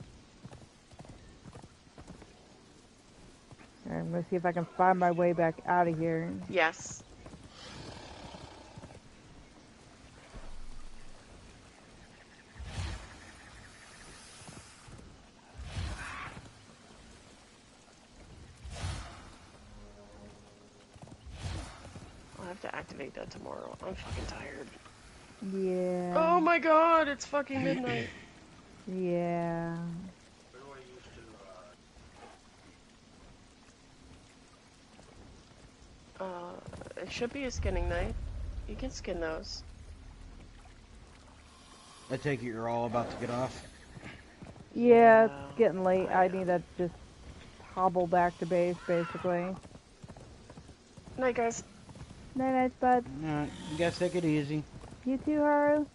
Alright, I'm going to see if I can find my way back out of here. Yes. to activate that tomorrow. I'm fucking tired. Yeah. Oh my god, it's fucking midnight. Yeah. Where do I used to, It should be a skinning night. You can skin those. I take it you're all about to get off. Yeah, it's getting late. I am. need to just hobble back to base, basically. Night, guys. Night, night, bud. Alright, you guys take it easy. You too, Haru.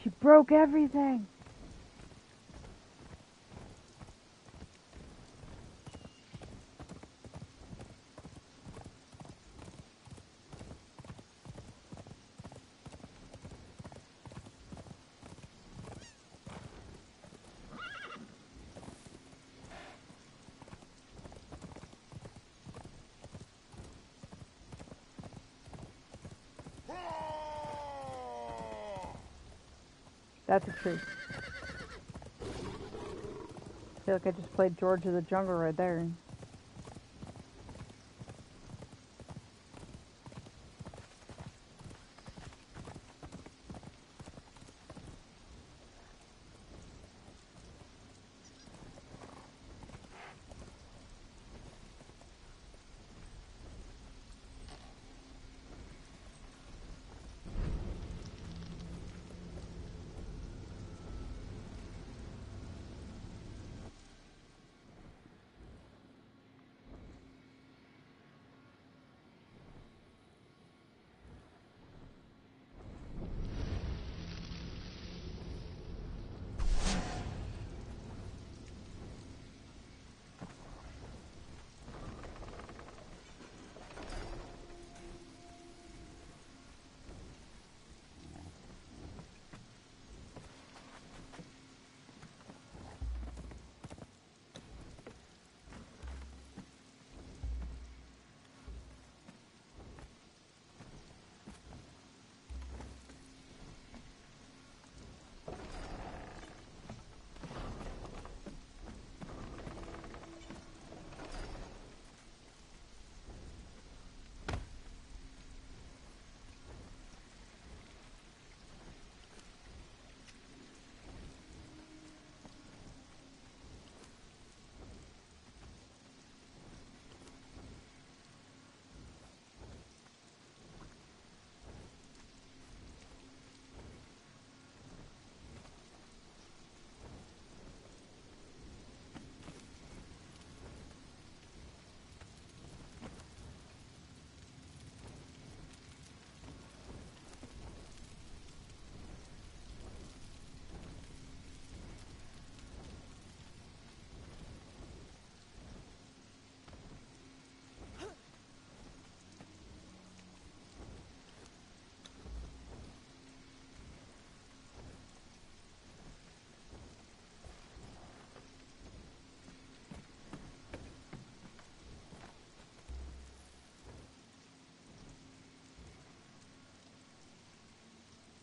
She broke everything. That's a tree. I feel like I just played George of the Jungle right there.